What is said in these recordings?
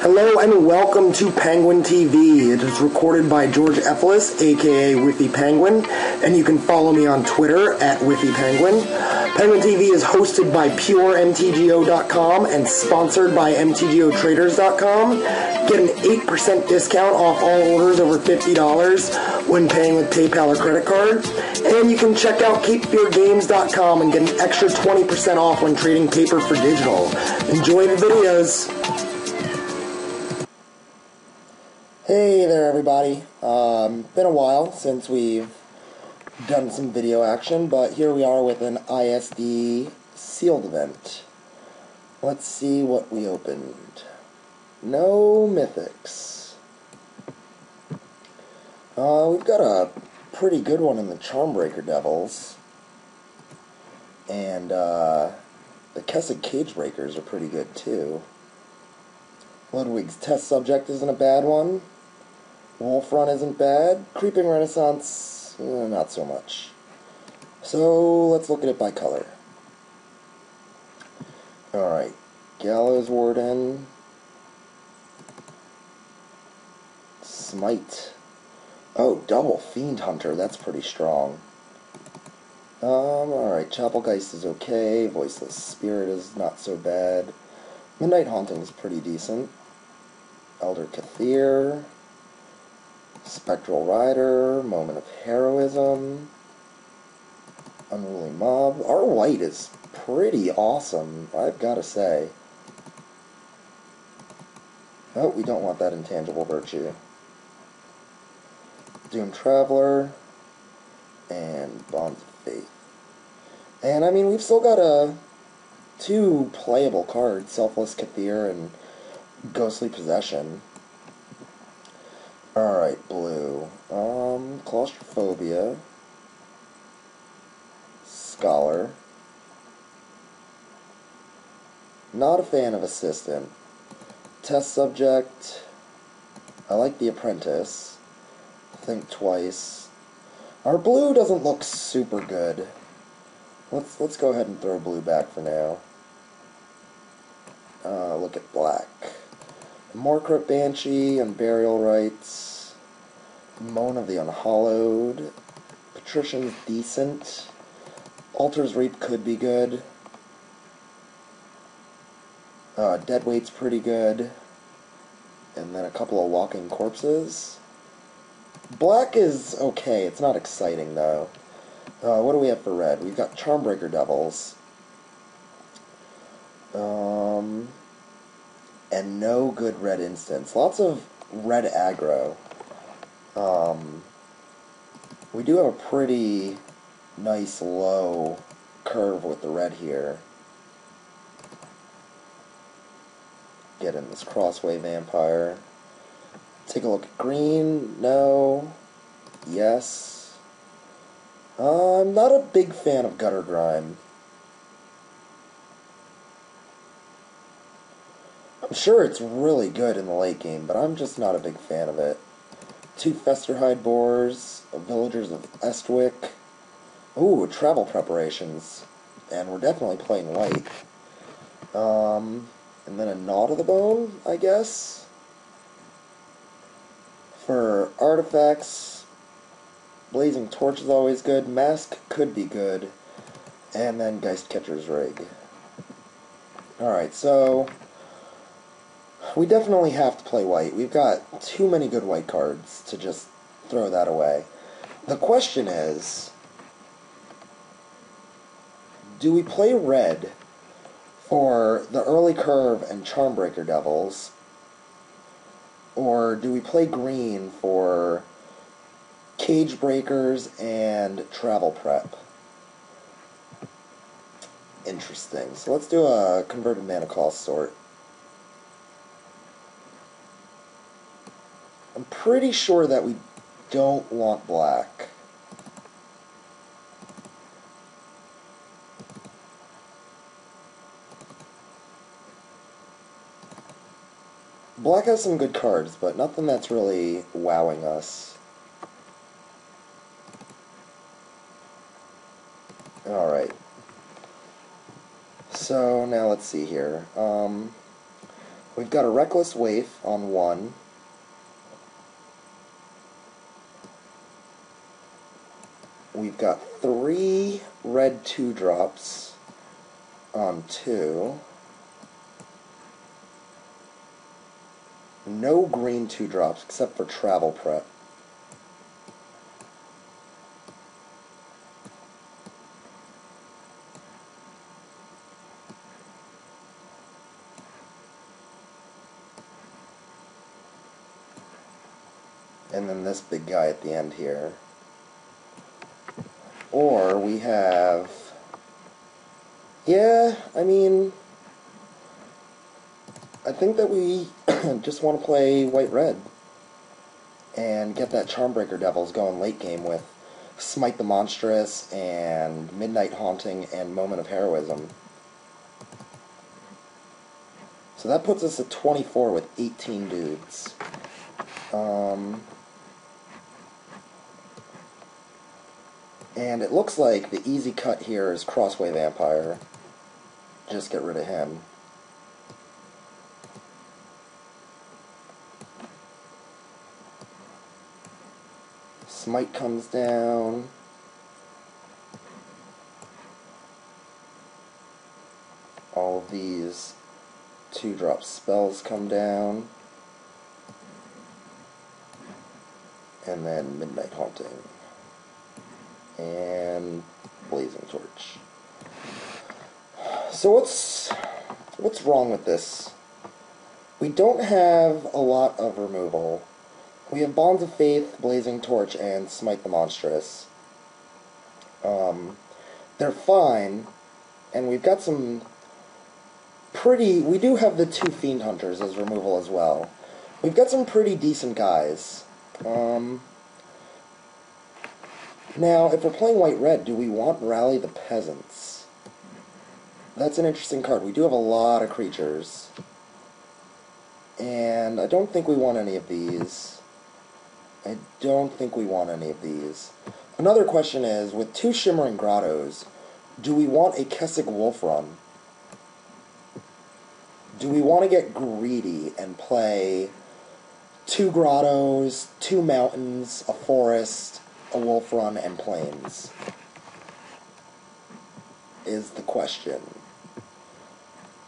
Hello and welcome to Penguin TV. It is recorded by George Effelis, aka Whiffy Penguin, and you can follow me on Twitter at Whiffy Penguin. Penguin TV is hosted by PureMTGO.com and sponsored by MTGOTraders.com. Get an 8% discount off all orders over $50 when paying with PayPal or credit card. And you can check out CapeFearGames.com and get an extra 20% off when trading paper for digital. Enjoy the videos. Hey there everybody, been a while since we've done some video action, but here we are with an ISD Sealed event. Let's see what we opened. No mythics. We've got a pretty good one in the Charmbreaker Devils, and the Kessig Cagebreakers are pretty good too. Ludwig's Test Subject isn't a bad one. Wolf Run isn't bad. Creeping Renaissance, not so much. So let's look at it by color. Alright, Gallows Warden, Smite. Oh, double Fiend Hunter, that's pretty strong. Alright, Chapelgeist is okay. Voiceless Spirit is not so bad. Midnight Haunting is pretty decent. Elder Kathir, Spectral Rider, Moment of Heroism, Unruly Mob. Our white is pretty awesome, I've got to say. Oh, we don't want that Intangible Virtue. Doom Traveler, and Bonds of Faith. And, I mean, we've still got two playable cards, Selfless Kathir and Ghostly Possession. Alright, blue. Claustrophobia. Scholar. Not a fan of Assistant. Test Subject. I like the Apprentice. Think Twice. Our blue doesn't look super good. Let's go ahead and throw blue back for now. Look at black. Morcrypt Banshee and Burial Rites. Moan of the Unhallowed. Patrician's decent. Altar's Reap could be good. Deadweight's pretty good. And then a couple of Walking Corpses. Black is okay. It's not exciting, though. What do we have for red? We've got Charmbreaker Devils. And no good red instants. Lots of red aggro. We do have a pretty nice low curve with the red here. Get in this Crossway Vampire. Take a look at green. No. Yes. I'm not a big fan of Gutter Grime. I'm sure it's really good in the late game, but I'm just not a big fan of it. Two Festerhide Boars, Villagers of Estwick. Ooh, Travel Preparations. And we're definitely playing white. And then a Gnaw to the Bone, I guess. For artifacts, Blazing Torch is always good. Mask could be good. And then Geistcatcher's Rig. Alright, so we definitely have to play white. We've got too many good white cards to just throw that away. The question is, do we play red for the early curve and Charmbreaker Devils, or do we play green for Cagebreakers and Travel Prep? Interesting. So let's do a Converted Mana Cost sort. I'm pretty sure that we don't want black. Black has some good cards, but nothing that's really wowing us. Alright. So, now let's see here. We've got a Reckless Waif on 1. We've got 3 red 2-drops on 2. No green 2-drops except for Travel Prep. And then this big guy at the end here. Or we have... Yeah, I mean... I think that we just want to play white-red. And get that Charmbreaker Devils going late game with Smite the Monstrous and Midnight Haunting and Moment of Heroism. So that puts us at 24 with 18 dudes. And it looks like the easy cut here is Crossway Vampire. Just get rid of him. Smite comes down. All of these 2-drop spells come down. And then Midnight Haunting. And Blazing Torch. So what's wrong with this? We don't have a lot of removal. We have Bonds of Faith, Blazing Torch, and Smite the Monstrous. They're fine, and we've got some pretty... We do have the 2 Fiend Hunters as removal as well. We've got some pretty decent guys. Now, if we're playing white-red, do we want Rally the Peasants? That's an interesting card. We do have a lot of creatures. And I don't think we want any of these. Another question is, with 2 Shimmering Grottos, do we want a Kessig Wolf Run? Do we want to get greedy and play 2 Grottos, 2 Mountains, a Forest, a Wolf Run, and Plains? Is the question.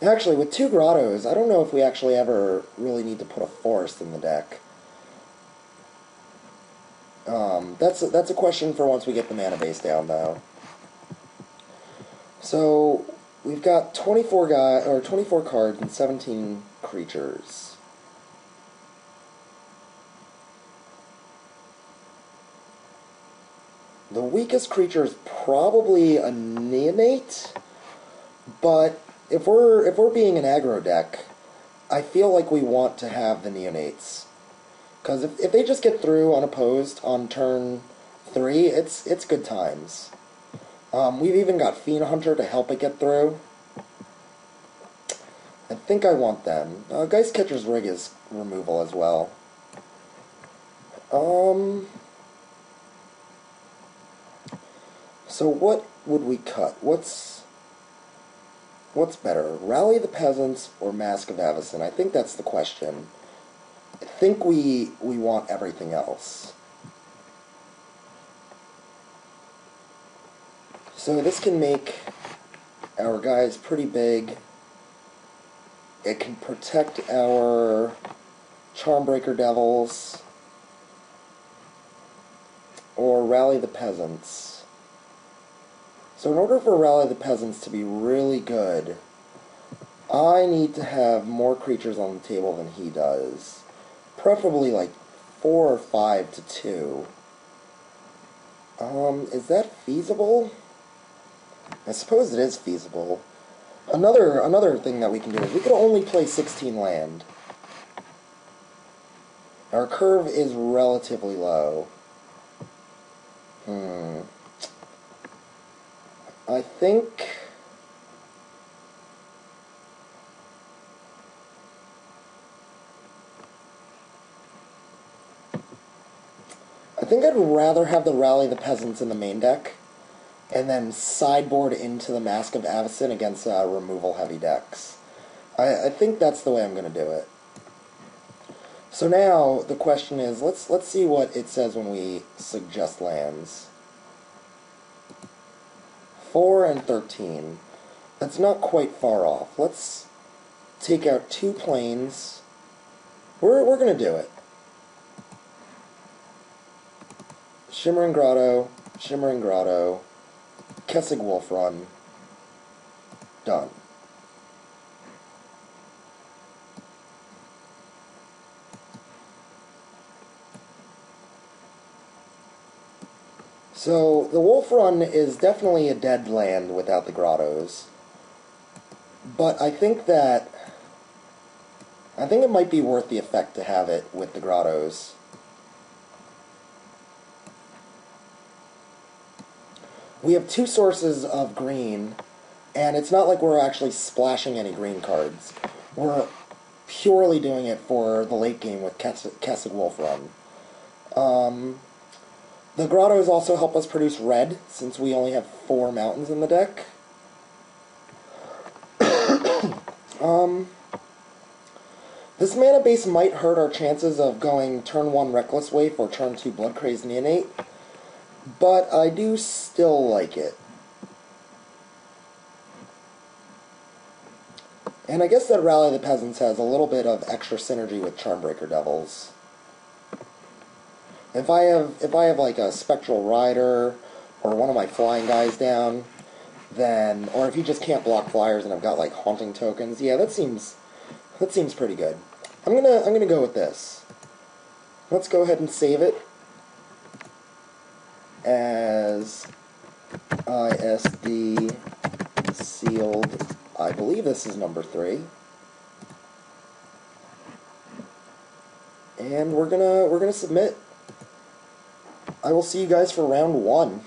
Actually, with 2 Grottos, I don't know if we actually ever really need to put a Forest in the deck. That's a question for once we get the mana base down, though. So we've got 24 cards and 17 creatures. The weakest creature is probably a Neonate, but if we're being an aggro deck, I feel like we want to have the Neonates. Because if they just get through unopposed on turn 3, it's good times. We've even got Fiend Hunter to help it get through. I think I want them. Geist Catcher's Rig is removal as well. So what would we cut? What's better, Rally the Peasants or Mask of Avacyn? I think that's the question. I think we want everything else. So this can make our guys pretty big. It can protect our Charmbreaker Devils or Rally the Peasants. So in order for Rally the Peasants to be really good, I need to have more creatures on the table than he does. Preferably like 4 or 5 to 2. Is that feasible? I suppose it is feasible. Another thing that we can do is we could only play 16 land. Our curve is relatively low. I think I'd rather have the Rally the Peasants in the main deck, and then sideboard into the Mask of Avacyn against removal-heavy decks. I think that's the way I'm going to do it. So now the question is, let's see what it says when we suggest lands. 4 and 13. That's not quite far off. Let's take out 2 planes. We're going to do it. Shimmering Grotto, Kessig Wolf Run. Done. So, the Wolf Run is definitely a dead land without the grottos. But I think it might be worth the effect to have it with the grottos. We have 2 sources of green, and it's not like we're actually splashing any green cards. We're purely doing it for the late game with Kessig Wolf Run. The grottos also help us produce red, since we only have 4 mountains in the deck. This mana base might hurt our chances of going turn 1 Reckless Waif or turn 2 Blood Crazed Neonate, but I do still like it. And I guess that Rally the Peasants has a little bit of extra synergy with Charmbreaker Devils. If I have like a Spectral Rider or one of my flying guys down, then, or if you just can't block flyers and I've got like Haunting tokens, yeah, that seems pretty good. I'm gonna go with this. Let's go ahead and save it as ISD Sealed. I believe this is number 3. And we're gonna submit. I will see you guys for round 1.